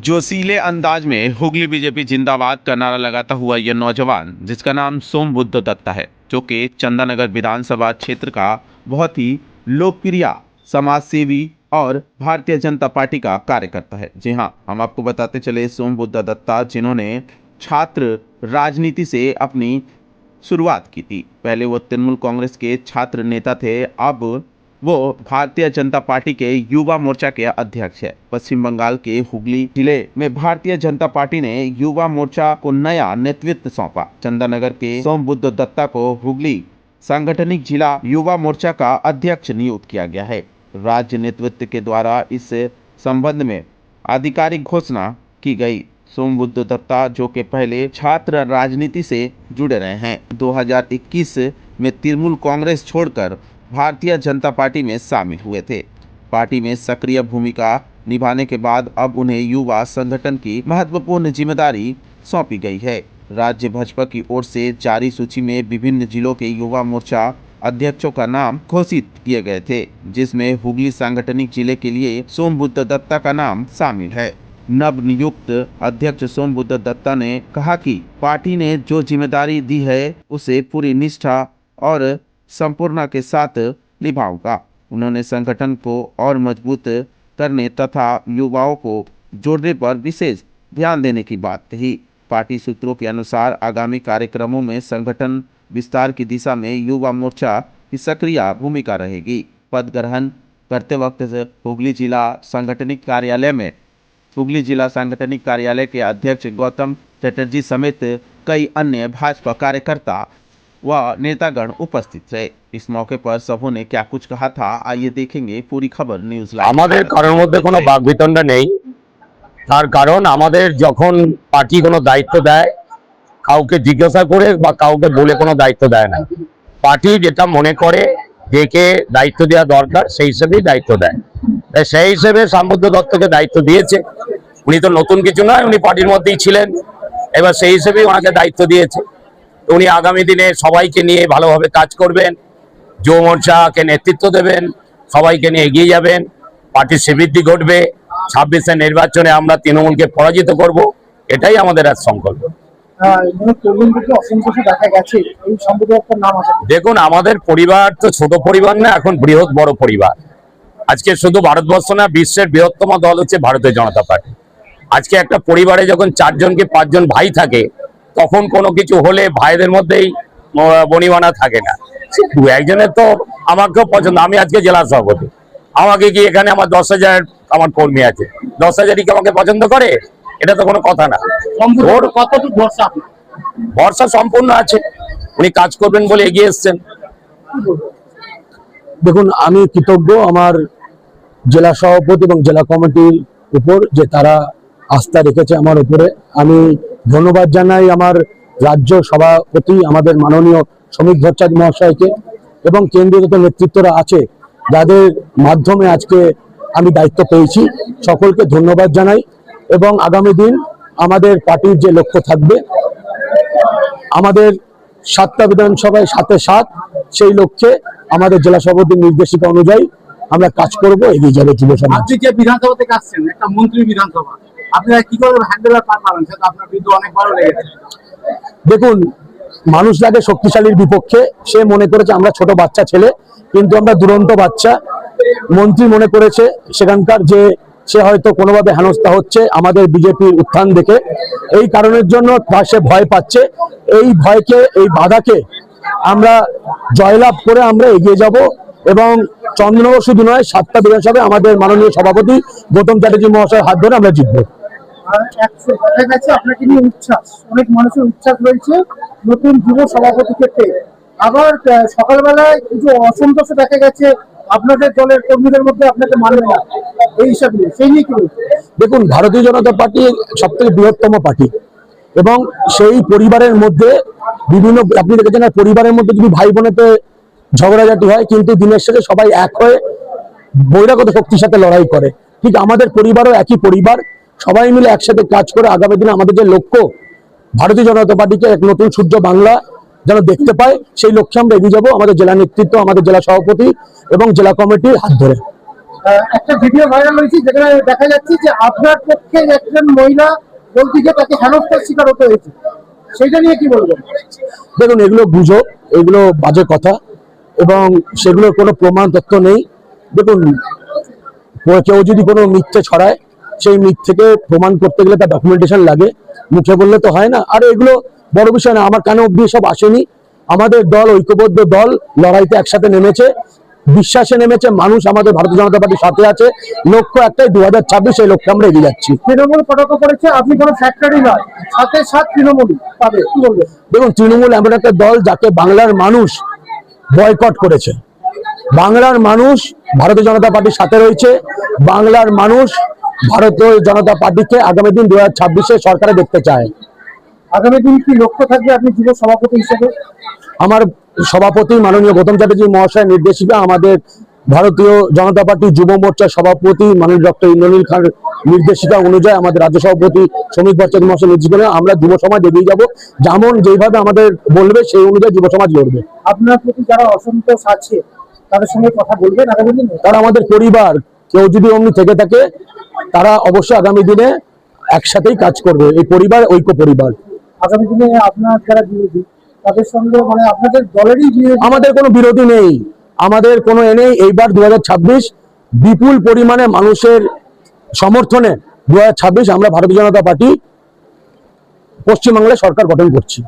जोशीले अंदाज में हुगली बीजेपी जिंदाबाद का नारा लगाता हुआ यह नौजवान, जिसका नाम सोमबुद्ध दत्ता है, जो कि चंदानगर विधानसभा क्षेत्र का बहुत ही लोकप्रिय समाजसेवी और भारतीय जनता पार्टी का कार्यकर्ता है। जी हाँ, हम आपको बताते चले, सोमबुद्ध दत्ता जिन्होंने छात्र राजनीति से अपनी शुरुआत की थी। पहले वो तृणमूल कांग्रेस के छात्र नेता थे, अब वो भारतीय जनता पार्टी के युवा मोर्चा के अध्यक्ष है। पश्चिम बंगाल के हुगली जिले में भारतीय जनता पार्टी ने युवा मोर्चा को नया नेतृत्व सौंपा। चंदानगर के सोमबुद्ध दत्ता को हुगली सांगठनिक जिला युवा मोर्चा का अध्यक्ष नियुक्त किया गया है। राज्य नेतृत्व के द्वारा इस संबंध में आधिकारिक घोषणा की गई। सोमबुद्ध दत्ता, जो कि पहले छात्र राजनीति से जुड़े रहे हैं, 2021 में तृणमूल कांग्रेस छोड़कर भारतीय जनता पार्टी में शामिल हुए थे। पार्टी में सक्रिय भूमिका निभाने के बाद अब उन्हें युवा संगठन की महत्वपूर्ण जिम्मेदारी सौंपी गई है। राज्य भाजपा की ओर से जारी सूची में विभिन्न जिलों के युवा मोर्चा अध्यक्षों का नाम घोषित किए गए थे, जिसमें हुगली सांगठनिक जिले के लिए सोमबुद्ध दत्ता का नाम शामिल है। नवनियुक्त अध्यक्ष सोमबुद्ध दत्ता ने कहा कि पार्टी ने जो जिम्मेदारी दी है उसे पूरी निष्ठा और संपूर्णता के साथ निभाऊंगा। उन्होंने संगठन को और मजबूत करने तथा युवाओं को जोड़ने पर विशेष ध्यान देने की बात कही। पार्टी सूत्रों के अनुसार आगामी कार्यक्रमों में संगठन विस्तार की दिशा में युवा मोर्चा की सक्रिय भूमिका रहेगी। पद ग्रहण करते वक्त हुगली जिला सांगठनिक कार्यालय के अध्यक्ष गौतम चटर्जी समेत कई अन्य भाजपा कार्यकर्ता व नेतागण उपस्थित थे। इस मौके पर सबों ने क्या कुछ कहा था, आइए देखेंगे पूरी खबर न्यूज लाइव। আমাদের কারোর মধ্যে কোনো বাকবিতণ্ডা নেই। তার কারণ আমাদের যখন পার্টি কোনো দায়িত্ব দেয় কাউকে জিজ্ঞাসা করে বা কাউকে বলে কোনো দায়িত্ব দেয় না। পার্টি যেটা মনে করে যেকে দায়িত্ব দেওয়া দরকার সেই হিসেবেই দায়িত্ব দেয়। তাই সেই হিসেবে সোমবুদ্ধ দত্তকে দায়িত্ব দিয়েছে। উনি তো নতুন কিছু নয়, উনি পার্টির মধ্যেই ছিলেন, এবার সেই হিসেবেই ওনাকে দায়িত্ব দিয়েছে। উনি আগামী দিনে সবাইকে নিয়ে ভালোভাবে কাজ করবেন, যুব মোর্চাকে নেতৃত্ব দেবেন, সবাইকে নিয়ে এগিয়ে যাবেন, পার্টির শ্রীবৃদ্ধি ঘটবে। 26-এর নির্বাচনে আমরা তৃণমূলকে পরাজিত করব, এটাই আমাদের আজ সংকল্প। দেখুন, আমাদের পরিবার তো ছোট পরিবার না, এখন বৃহৎ বড় পরিবার। আজকে শুধু ভারতবর্ষ না, বিশ্বের বৃহত্তম দল হচ্ছে ভারতীয় জনতা পার্টি। আজকে একটা পরিবারে যখন 4 জন কি 5 জন ভাই থাকে, তখন কোনো কিছু হলে ভাইদের মধ্যেই বনিবানা থাকে না। দু একজনের তো আমাকেও পছন্দ। আমি আজকে জেলা সভাপতি, আমাকে কি এখানে আমার 10,000 আমার কর্মী আছে, 10,000ই কি আমাকে পছন্দ করে? এটা তো কোনো কথা না। ওর কতটুকু ভরসা সম্পূর্ণ আছে, উনি কাজ করবেন বলে এগিয়ে এসছেন। দেখুন, আমি কৃতজ্ঞ আমার জেলা সভাপতি এবং জেলা কমিটির উপর যে তারা আস্থা রেখেছে আমার উপরে। আমি ধন্যবাদ জানাই আমার রাজ্য সভাপতি আমাদের মাননীয় শ্রমিক ভট্টাচার্য মহাশয়কে এবং কেন্দ্রীয় যত নেতৃত্বরা আছে যাদের মাধ্যমে আজকে আমি দায়িত্ব পেয়েছি, সকলকে ধন্যবাদ জানাই। এবং আগামী দিন আমাদের পার্টির যে লক্ষ্য থাকবে, আমাদের 7টা বিধানসভায় 7-এ-7, সেই লক্ষ্যে আমাদের জেলা সভাপতির নির্দেশিকা অনুযায়ী আমরা কাজ করব, এগিয়ে যাবে যুব সমাজ। আপনি যে বিধানসভা থেকে আসছেন, একটা মন্ত্রী বিধানসভা, আপনারা কি করে হ্যান্ডেল পারেন? সেটা আপনার বিরুদ্ধে অনেকবার লেগেছে। দেখুন, মানুষ লাগে শক্তিশালীর বিপক্ষে। সে মনে করেছে আমরা ছোট বাচ্চা ছেলে, কিন্তু আমরা দুরন্ত বাচ্চা। মন্ত্রী মনে করেছে সেখানকার যে সে হয়তো কোনোভাবে হেনস্থা হচ্ছে আমাদের বিজেপির উত্থান দেখে, এই কারণের জন্য সে ভয় পাচ্ছে। এই ভয়কে, এই বাধাকে আমরা জয়লাভ করে আমরা এগিয়ে যাব এবং চন্দ্রনগর শুধু নয়, 7টা বিধানসভায় আমাদের মাননীয় সভাপতি গৌতম চ্যাটার্জি মহাশয়ের হাত ধরে আমরা জিতবো। আপনাকে নিয়ে উচ্ছ্বাস, অনেক মানুষের উচ্ছ্বাস রয়েছে নতুন যুব সভাপতিকে পেয়ে। আবার সকালবেলায় কিছু অসন্তোষ দেখা গেছে আপনাদের দলের কর্মীদের মধ্যে, আপনাকে মানবে না এই হিসাবে, সেই নিয়ে কি? দেখুন, ভারতীয় জনতা পার্টি সবথেকে বৃহত্তম পার্টি এবং সেই পরিবারের মধ্যে বিভিন্ন, আপনি দেখেছেন পরিবারের মধ্যে যদি ভাই বোনেতে ঝগড়াঝাটি হয়, কিন্তু দিনের শেষে সবাই এক হয়ে বহিরাগত শক্তির সাথে লড়াই করে। ঠিক আমাদের পরিবারও একই পরিবার, সবাই মিলে একসাথে কাজ করে আগামী দিনে আমাদের যে লক্ষ্য, ভারতীয় জনতা পার্টিকে এক নতুন সূর্য বাংলা যেন দেখতে পায়, সেই লক্ষ্যে আমরা এগিয়ে যাবো আমাদের জেলা নেতৃত্ব, আমাদের জেলা সভাপতি এবং জেলা কমিটির হাত ধরে। একটা ভিডিও ভাইরাল হয়েছে যেখানে দেখা যাচ্ছে যে আপনার পক্ষে একজন মহিলা বলতে গিয়ে তাকে হেনস্থার শিকার হতে হয়েছে, সেইটা নিয়ে কি বলবেন? দেখুন, এগুলো গুজব, এগুলো বাজে কথা, এবং সেগুলোর কোনো প্রমাণ তথ্য নেই। দেখুন, কেউ যদি কোনো মিথ্যে ছড়ায়, সেই মিথ্যেকে প্রমাণ করতে গেলে তার ডকুমেন্টেশন লাগে, মুখে বললে তো হয় না। আর এগুলো বড় বিষয় না, আমার কানে অব্দি সব আসেনি। আমাদের দল ঐক্যবদ্ধ দল, লড়াইতে একসাথে নেমেছে, বিশ্বাসে নেমেছে। মানুষ আমাদের ভারতীয় জনতা পার্টির সাথে আছে। লক্ষ্য একটাই, 2026, এই লক্ষ্যে আমরা এগিয়ে যাচ্ছি। তৃণমূল কটাক্ষ করেছে আপনি কোনো ফ্যাক্টরি নয়, সাথে সাথ তৃণমূলই পাবে, কি বলবেন? দেখুন, তৃণমূল এমন একটা দল যাকে বাংলার মানুষ বয়কট করেছে। বাংলার মানুষ ভারতীয় জনতা পার্টির সাথে রয়েছে। বাংলার মানুষ ভারতীয় জনতা পার্টিকে আগামী দিন 2026-এ সরকারে দেখতে চায়। আগামী দিন কি লক্ষ্য থাকবে আপনি যুব সভাপতি হিসেবে? আমার সভাপতি মাননীয় গৌতম চ্যাটার্জি মহাশয়ের নির্দেশিকা, আমাদের ভারতীয় জনতা পার্টি যুব মোর্চার সভাপতি মাননীয় ডক্টর ইন্দ্রনীল খান নির্দেশিকা অনুযায়ী, আমাদের রাজ্য সভাপতি শ্রমিক ভট্টাচার্য মহাশয় নির্দেশিকা, আমরা যুব সমাজ এগিয়ে যাব। যেমন যেভাবে আমাদের বলবে সেই অনুযায়ী যুব সমাজ লড়বে। আপনার প্রতি যারা অসন্তোষ আছে তাদের সঙ্গে কথা বলবেন আগামী দিনে? তারা আমাদের পরিবার, কেউ যদি অমনি থেকে থাকে, তারা অবশ্যই আগামী দিনে একসাথেই কাজ করবে। এই পরিবার ঐক্য পরিবার। আগামী দিনে আপনার যারা বিরোধী তাদের সঙ্গে, মানে আপনাদের দলেরই বিরোধী? আমাদের কোনো বিরোধী নেই, আমাদের কোনো নেই। এইবার 2026 বিপুল পরিমাণে মানুষের সমর্থনে 2026 আমরা ভারতীয় জনতা পার্টি পশ্চিমবাংলায় সরকার গঠন করছি।